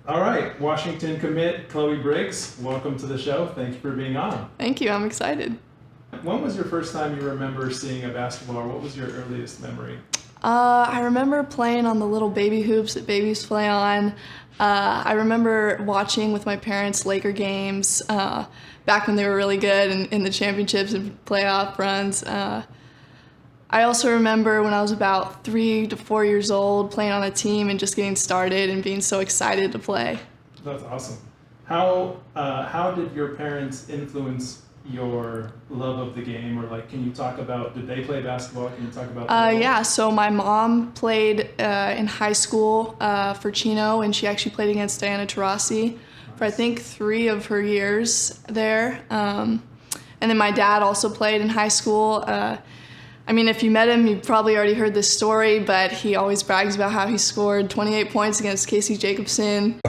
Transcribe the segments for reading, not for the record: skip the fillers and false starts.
All right, Washington commit Chloe Briggs, welcome to the show. Thank you for being on. Thank you, I'm excited. When was your first time you remember seeing a basketball, or what was your earliest memory? I remember playing on the little baby hoops that babies play on. I remember watching with my parents Laker games back when they were really good and in the championships and playoff runs. I also remember when I was about 3 to 4 years old playing on a team and just getting started and being so excited to play. That's awesome. How did your parents influence your love of the game, or like, can you talk about, did they play basketball? Can you talk about that? Yeah, so my mom played in high school for Chino, and she actually played against Diana Taurasi for I think 3 of her years there. And then my dad also played in high school. I mean, if you met him, you probably already heard this story, but he always brags about how he scored 28 points against Casey Jacobson.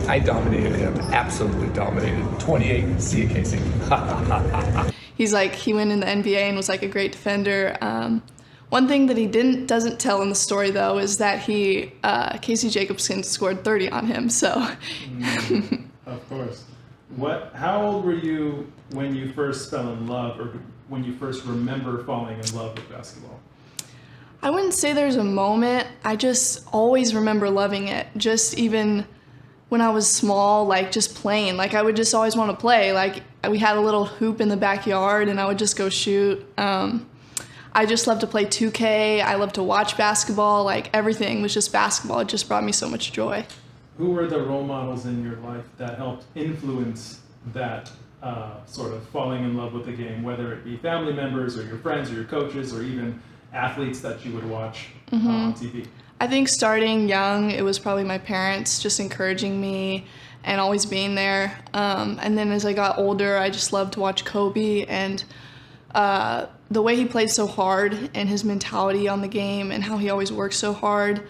I dominated him, absolutely dominated. 28, see you, Casey. He's like, he went in the NBA and was like a great defender. One thing that he doesn't tell in the story though is that Casey Jacobson scored 30 on him. So, Of course. How old were you when you first fell in love, or when you first remember falling in love with basketball? I wouldn't say there's a moment. I just always remember loving it. Just even when I was small, like just playing. Like I would just always want to play. Like we had a little hoop in the backyard and I would just go shoot. I just love to play 2K. I love to watch basketball. Like everything was just basketball. It just brought me so much joy. Who were the role models in your life that helped influence that sort of falling in love with the game, whether it be family members or your friends or your coaches or even athletes that you would watch on TV? I think starting young, it was probably my parents just encouraging me and always being there. And then as I got older, I just loved to watch Kobe and the way he played so hard and his mentality on the game and how he always worked so hard.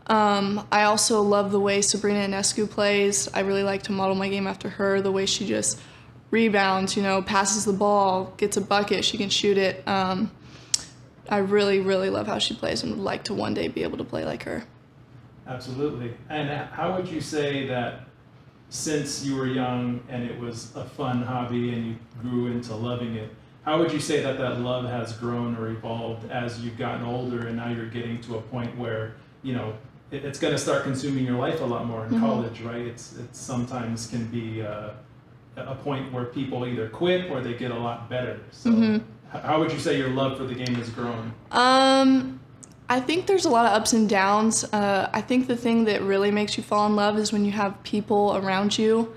I also love the way Sabrina Ionescu plays. I really like to model my game after her, the way she just rebounds, passes the ball, gets a bucket, she can shoot it. I really, really love how she plays and would like to one day be able to play like her. Absolutely. And how would you say that since you were young and it was a fun hobby and you grew into loving it, how would you say that love has grown or evolved as you've gotten older and now you're getting to a point where, it's going to start consuming your life a lot more in college, right? It's sometimes can be a point where people either quit or they get a lot better. So how would you say your love for the game has grown? I think there's a lot of ups and downs. I think the thing that really makes you fall in love is when you have people around you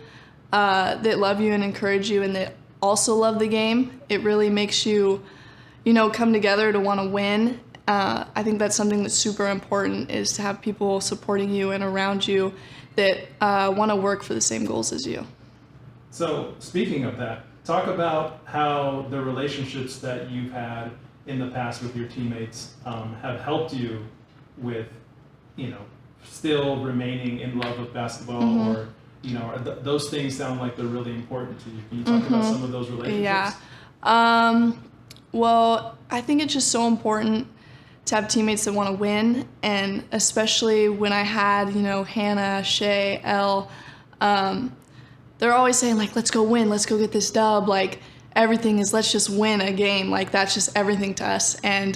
that love you and encourage you and that also love the game. It really makes you, come together to want to win. I think that's something that's super important, is to have people supporting you and around you that want to work for the same goals as you. So speaking of that, talk about how the relationships that you've had in the past with your teammates have helped you with, still remaining in love with basketball, or, those things sound like they're really important to you. Can you talk about some of those relationships? Yeah. Well, I think it's just so important to have teammates that want to win, and especially when I had, Hannah, Shay, Elle, they're always saying, like, let's go win, let's go get this dub. Like, everything is, let's just win a game. Like, that's just everything to us. And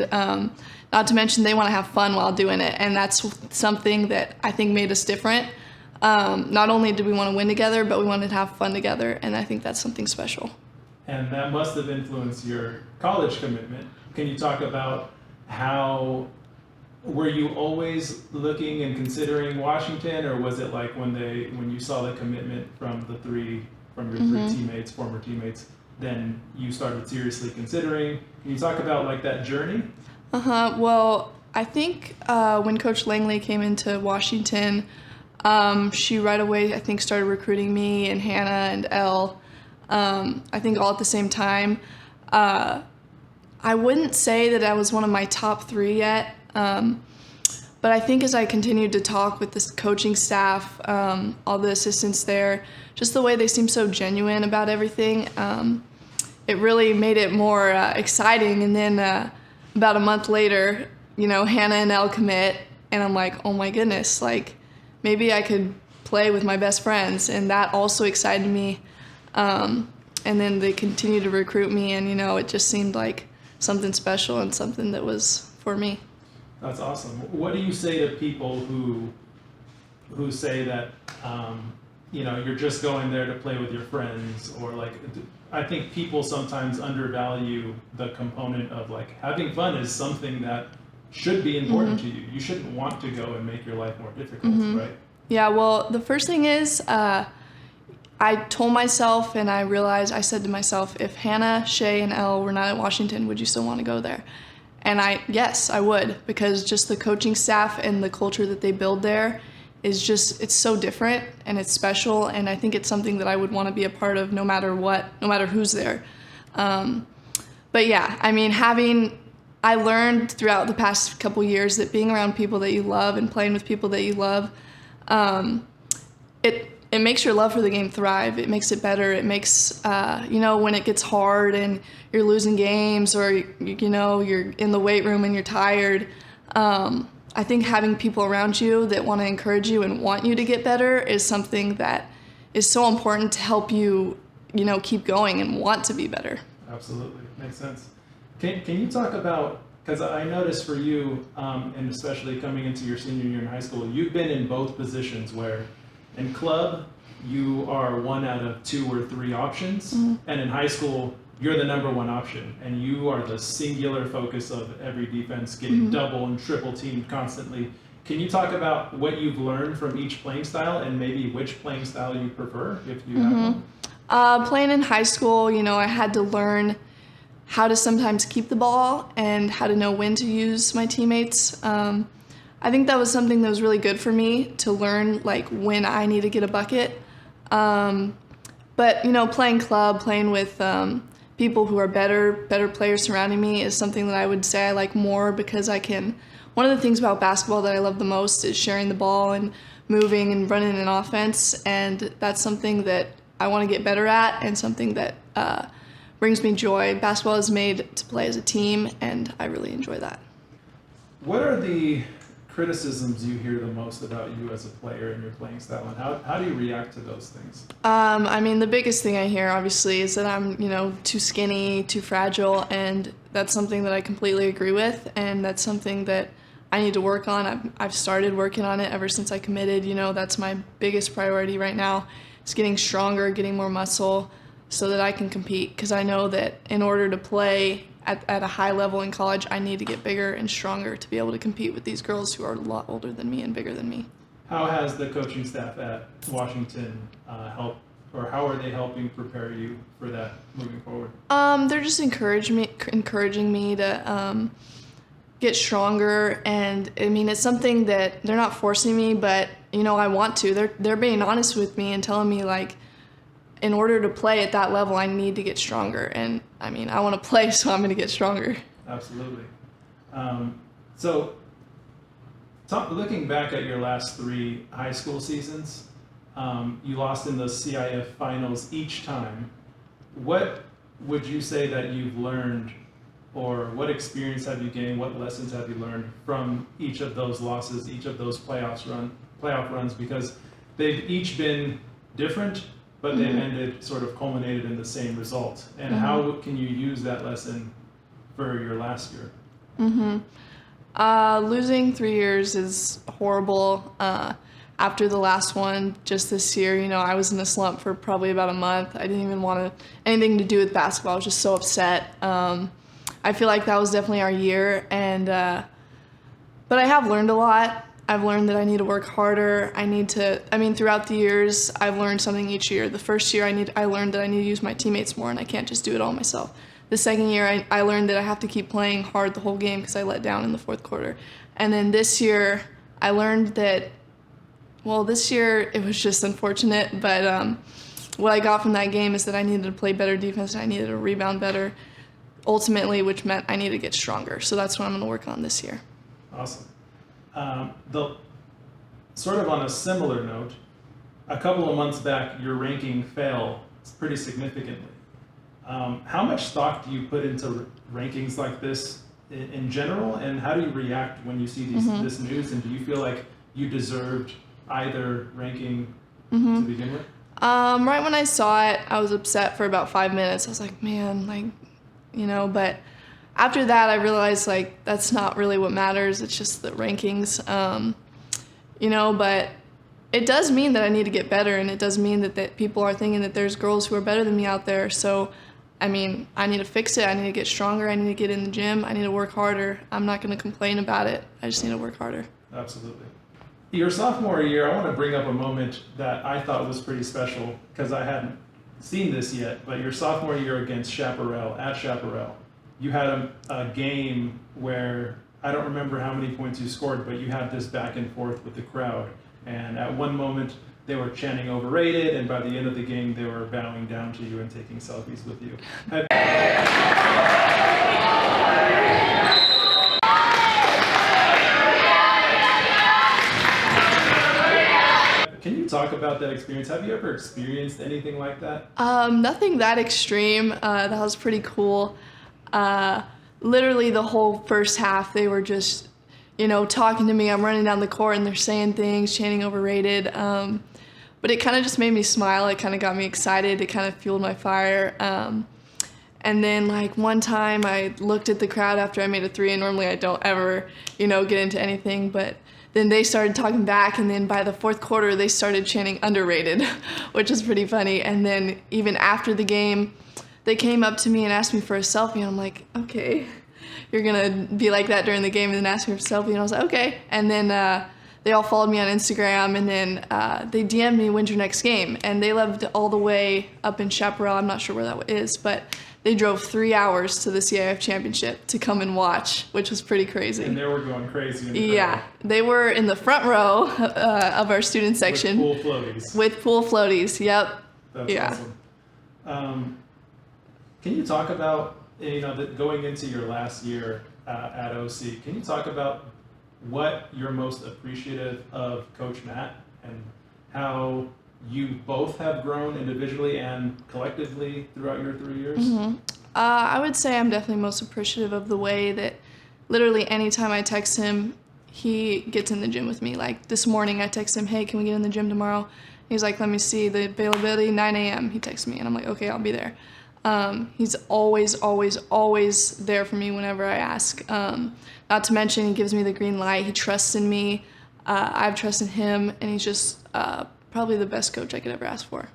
not to mention, they want to have fun while doing it. And that's something that I think made us different. Not only did we want to win together, but we wanted to have fun together. And I think that's something special. And that must have influenced your college commitment. Can you talk about how, were you always looking and considering Washington, or was it like when you saw the commitment from your three teammates, former teammates, then you started seriously considering? Can you talk about like that journey? Well, I think when Coach Langley came into Washington, she right away, I think, started recruiting me and Hannah and Elle, I think all at the same time. I wouldn't say that I was one of my top 3 yet, but I think as I continued to talk with this coaching staff, all the assistants there, just the way they seemed so genuine about everything, it really made it more exciting. And then about a month later, Hannah and Elle commit, and I'm like, oh my goodness, like maybe I could play with my best friends, and that also excited me. And then they continued to recruit me, and it just seemed like something special and something that was for me. That's awesome. What do you say to people who say that you're just going there to play with your friends, or like, I think people sometimes undervalue the component of like having fun is something that should be important to you. You shouldn't want to go and make your life more difficult, right? Yeah, well, the first thing is I told myself, and I said to myself, if Hannah, Shay, and Elle were not at Washington, would you still want to go there? And yes, I would, because just the coaching staff and the culture that they build there is it's so different and it's special, and I think it's something that I would want to be a part of no matter what, no matter who's there. But yeah, I mean, I learned throughout the past couple years that being around people that you love and playing with people that you love, it makes your love for the game thrive. It makes it better. It makes, when it gets hard and you're losing games, or, you're in the weight room and you're tired, I think having people around you that want to encourage you and want you to get better is something that is so important to help you, keep going and want to be better. Absolutely. Makes sense. Can you talk about, because I noticed for you, and especially coming into your senior year in high school, you've been in both positions where in club, you are one out of 2 or 3 options, and in high school, you're the number 1 option, and you are the singular focus of every defense, getting double and triple teamed constantly. Can you talk about what you've learned from each playing style, and maybe which playing style you prefer, if you have one? Playing in high school, I had to learn how to sometimes keep the ball and how to know when to use my teammates. I think that was something that was really good for me to learn, like when I need to get a bucket. But playing club, playing with people who are better players surrounding me is something that I would say I like more, because one of the things about basketball that I love the most is sharing the ball and moving and running an offense, and that's something that I want to get better at and something that brings me joy. Basketball is made to play as a team, and I really enjoy that. What are the criticisms you hear the most about you as a player and your playing style, and how do you react to those things? I mean, the biggest thing I hear, obviously, is that I'm, too skinny, too fragile, and that's something that I completely agree with, and that's something that I need to work on. I've started working on it ever since I committed. That's my biggest priority right now, is getting stronger, getting more muscle, so that I can compete, because I know that in order to play at a high level in college, I need to get bigger and stronger to be able to compete with these girls who are a lot older than me and bigger than me. How has the coaching staff at Washington helped, or how are they helping prepare you for that moving forward? They're just encouraging me to get stronger, and I mean, it's something that they're not forcing me, but I want to. They're being honest with me and telling me, like, in order to play at that level, I need to get stronger. And I mean, I want to play, so I'm going to get stronger. Absolutely. Looking back at your last 3 high school seasons, you lost in the CIF finals each time. What would you say that you've learned, or what experience have you gained, what lessons have you learned from each of those losses, each of those playoff runs, because they've each been different, but they've ended, sort of culminated in the same result. And how can you use that lesson for your last year? Losing 3 years is horrible. After the last one, just this year, I was in a slump for probably about a month. I didn't even want anything to do with basketball. I was just so upset. I feel like that was definitely our year, but I have learned a lot. I've learned that I need to work harder. Throughout the years, I've learned something each year. The first year, I learned that I need to use my teammates more, and I can't just do it all myself. The second year, I learned that I have to keep playing hard the whole game because I let down in the fourth quarter. And then this year, I learned that, this year it was just unfortunate, but what I got from that game is that I needed to play better defense and I needed to rebound better, ultimately, which meant I need to get stronger. So that's what I'm going to work on this year. Awesome. Sort of on a similar note, a couple of months back, your ranking fell pretty significantly. How much stock do you put into rankings like this in general, and how do you react when you see this news, and do you feel like you deserved either ranking to begin with? Right when I saw it, I was upset for about 5 minutes. I was like, man, like, but after that, I realized, like, that's not really what matters. It's just the rankings, but it does mean that I need to get better, and it does mean that people are thinking that there's girls who are better than me out there. So, I mean, I need to fix it. I need to get stronger. I need to get in the gym. I need to work harder. I'm not going to complain about it. I just need to work harder. Absolutely. Your sophomore year, I want to bring up a moment that I thought was pretty special because I hadn't seen this yet, but your sophomore year against Chaparral, at Chaparral, you had a game where I don't remember how many points you scored, but you had this back and forth with the crowd. And at one moment, they were chanting overrated, and by the end of the game, they were bowing down to you and taking selfies with you. Can you talk about that experience? Have you ever experienced anything like that? Nothing that extreme. That was pretty cool. Literally the whole first half, they were just, talking to me. I'm running down the court and they're saying things, chanting overrated. But it kind of just made me smile. It kind of got me excited. It kind of fueled my fire. And then, like, one time I looked at the crowd after I made a three, and normally I don't ever, get into anything, but then they started talking back, and then by the fourth quarter, they started chanting underrated, which was pretty funny. And then even after the game, they came up to me and asked me for a selfie, and I'm like, okay, you're gonna be like that during the game and then ask me for a selfie, and I was like, okay. And then they all followed me on Instagram, and then they DM'd me, when's your next game? And they lived all the way up in Chaparral. I'm not sure where that is, but they drove 3 hours to the CIF championship to come and watch, which was pretty crazy. And they were going crazy in the crowd. Yeah, they were in the front row of our student section. With pool floaties. With pool floaties, yep. That's awesome. Can you talk about, going into your last year at OC, can you talk about what you're most appreciative of Coach Matt and how you both have grown individually and collectively throughout your 3 years? I would say I'm definitely most appreciative of the way that literally anytime I text him, he gets in the gym with me. Like this morning I text him, hey, can we get in the gym tomorrow? He's like, let me see the availability, 9 a.m. He texts me and I'm like, okay, I'll be there. He's always, always, always there for me whenever I ask. Not to mention he gives me the green light. He trusts in me. I've trusted him, and he's just probably the best coach I could ever ask for.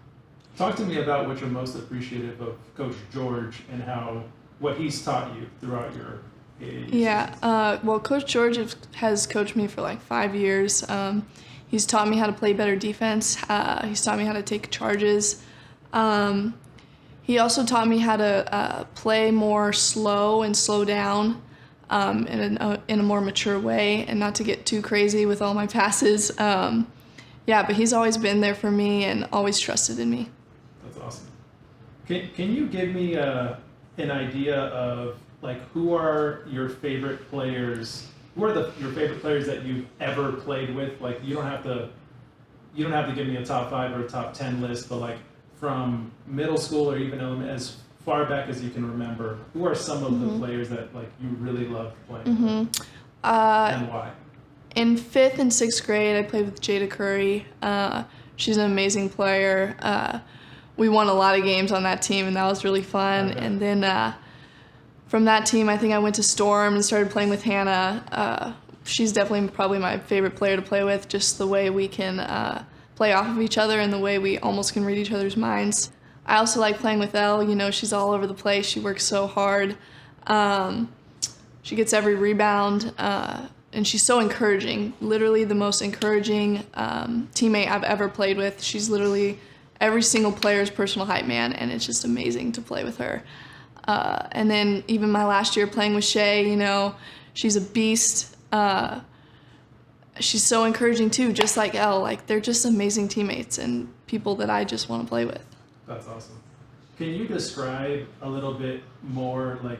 Talk to me about what you're most appreciative of Coach George and what he's taught you throughout your age. Yeah, well, Coach George has coached me for like 5 years. He's taught me how to play better defense. He's taught me how to take charges. He also taught me how to play more slow and slow down in a more mature way and not to get too crazy with all my passes. Yeah, but he's always been there for me and always trusted in me. That's awesome. Can you give me an idea of like who are your favorite players? Who are your favorite players that you've ever played with? Like you don't have to give me a top 5 or a top 10 list, but like from middle school or even as far back as you can remember, who are some of the players that like you really loved playing with? And why? In 5th and 6th grade, I played with Jada Curry. She's an amazing player. We won a lot of games on that team, and that was really fun. Okay. And then from that team, I think I went to Storm and started playing with Hannah. She's definitely probably my favorite player to play with, just the way we can play off of each other and the way we almost can read each other's minds. I also like playing with Elle. She's all over the place. She works so hard. She gets every rebound. And she's so encouraging, literally the most encouraging teammate I've ever played with. She's literally every single player's personal hype man, and it's just amazing to play with her. And then even my last year playing with Shay, she's a beast. She's so encouraging too, just like Elle. Like they're just amazing teammates and people that I just want to play with. That's awesome. Can you describe a little bit more like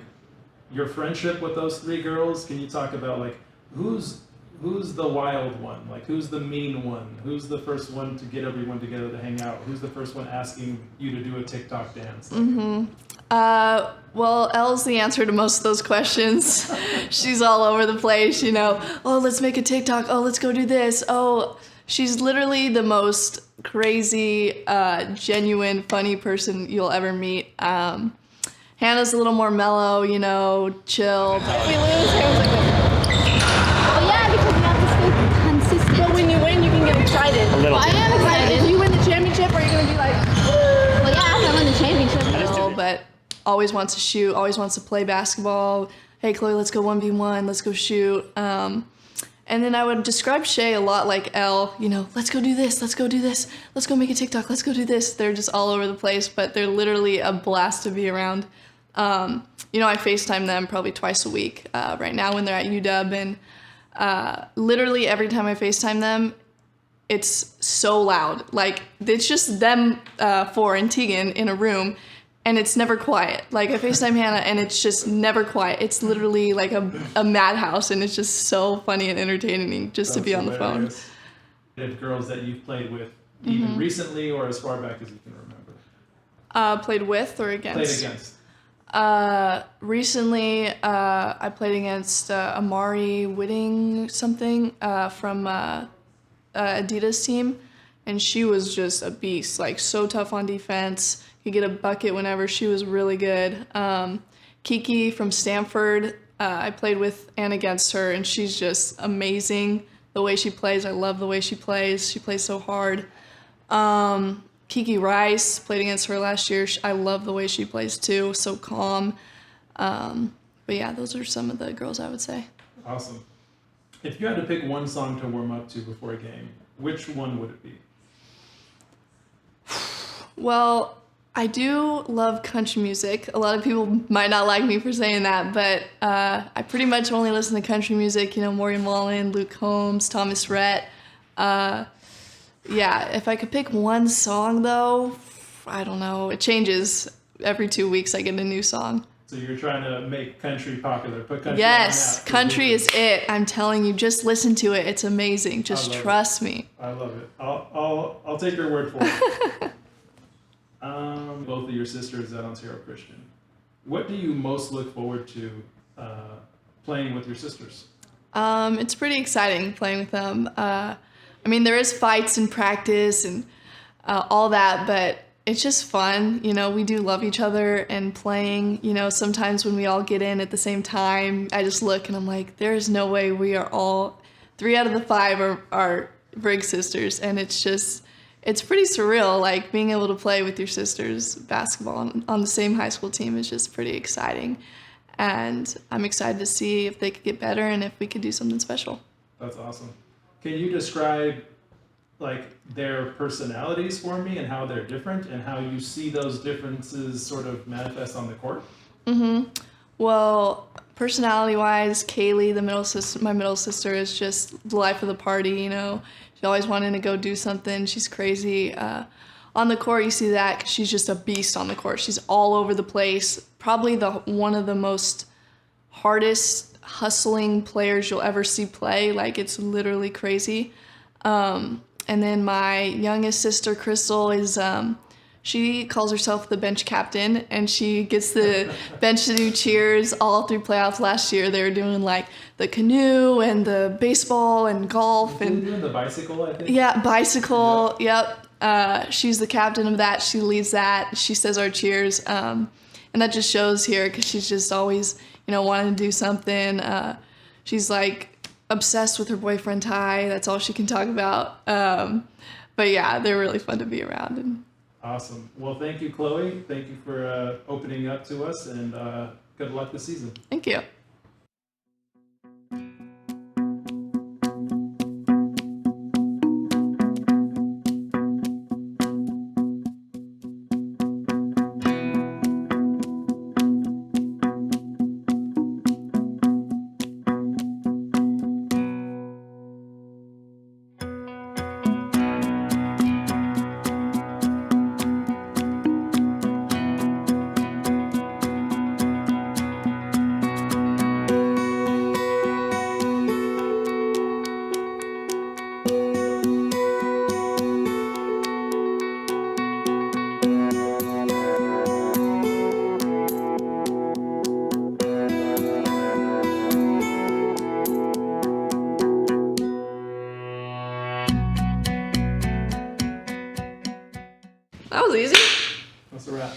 your friendship with those 3 girls? Can you talk about like who's who's the wild one? Like, who's the mean one? Who's the first one to get everyone together to hang out? Who's the first one asking you to do a TikTok dance? Well, Elle's the answer to most of those questions. She's all over the place, you know. Oh, let's make a TikTok. Oh, let's go do this. Oh, she's literally the most crazy, genuine, funny person you'll ever meet. Hannah's a little more mellow, you know, chill. If we lose, Hannah's like this. Well, yeah, because you have to stay consistent. But when you win, you can get excited. A little. Well, I am excited. If you win the championship, are you going to be like, Well, yeah, if I win the championship. no, but always wants to shoot, always wants to play basketball. Hey, Chloe, let's go 1v1, let's go shoot. And then I would describe Shay a lot like Elle, you know, let's go do this, let's go do this, let's go make a TikTok, let's go do this. They're just all over the place, but they're literally a blast to be around. You know, I FaceTime them probably twice a week right now when they're at UW, and literally every time I FaceTime them, it's so loud. Like, it's just them four and Tegan in a room, and it's never quiet. Like, I FaceTime Hannah, and it's just never quiet. It's literally like a madhouse, and it's just so funny and entertaining just to be on the phone. Of girls that you've played with even recently or as far back as you can remember? Played with or against? Played against. Recently, I played against Amari Whitting something from Adidas team, and she was just a beast, like so tough on defense, could get a bucket whenever. She was really good. Kiki from Stanford, I played with and against her, and she's just amazing the way she plays. I love the way she plays. She plays so hard. Kiki Rice, played against her last year. I love the way she plays too, so calm. But yeah, those are some of the girls I would say. Awesome. If you had to pick one song to warm up to before a game, which one would it be? Well, I do love country music. A lot of people might not like me for saying that, but I pretty much only listen to country music, you know, Morgan Wallen, Luke Combs, Thomas Rhett. Yeah, if I could pick one song though, I don't know. It changes. Every 2 weeks I get a new song. So you're trying to make country popular, put country Yes, on the map. country is it. I'm telling you, just listen to it. It's amazing. Just trust me. I love it. I'll take your word for it. Both of your sisters at Ontario Christian. What do you most look forward to playing with your sisters? It's pretty exciting playing with them. I mean, there is fights in practice and all that, but it's just fun. You know, we do love each other, and playing, you know, sometimes when we all get in at the same time, I just look and I'm like, there's no way we are all, 3 out of the 5 are Briggs sisters, and it's pretty surreal, like being able to play with your sisters basketball on the same high school team is just pretty exciting. And I'm excited to see if they could get better and if we could do something special. That's awesome. Can you describe like their personalities for me and how they're different and how you see those differences sort of manifest on the court? Well, personality-wise, Kaylee, my middle sister, is just the life of the party, you know. She's always wanting to go do something. She's crazy. On the court, you see that 'cause she's just a beast on the court. She's all over the place. Probably one of the most hardest hustling players you'll ever see play. Like, it's literally crazy. And then my youngest sister, Crystal, is she calls herself the bench captain, and she gets the bench to do cheers all through playoffs. Last year, they were doing like the canoe and the baseball and golf and Doing the bicycle, I think. yeah, bicycle. Yep. She's the captain of that. She leads that. She says our cheers, and that just shows here because she's just always, you know, wanting to do something. She's like obsessed with her boyfriend Ty. That's all she can talk about. But yeah, they're really fun to be around. And Awesome. Well, thank you, Chloe. Thank you for opening up to us, and good luck this season. thank you. That was easy. That's a wrap.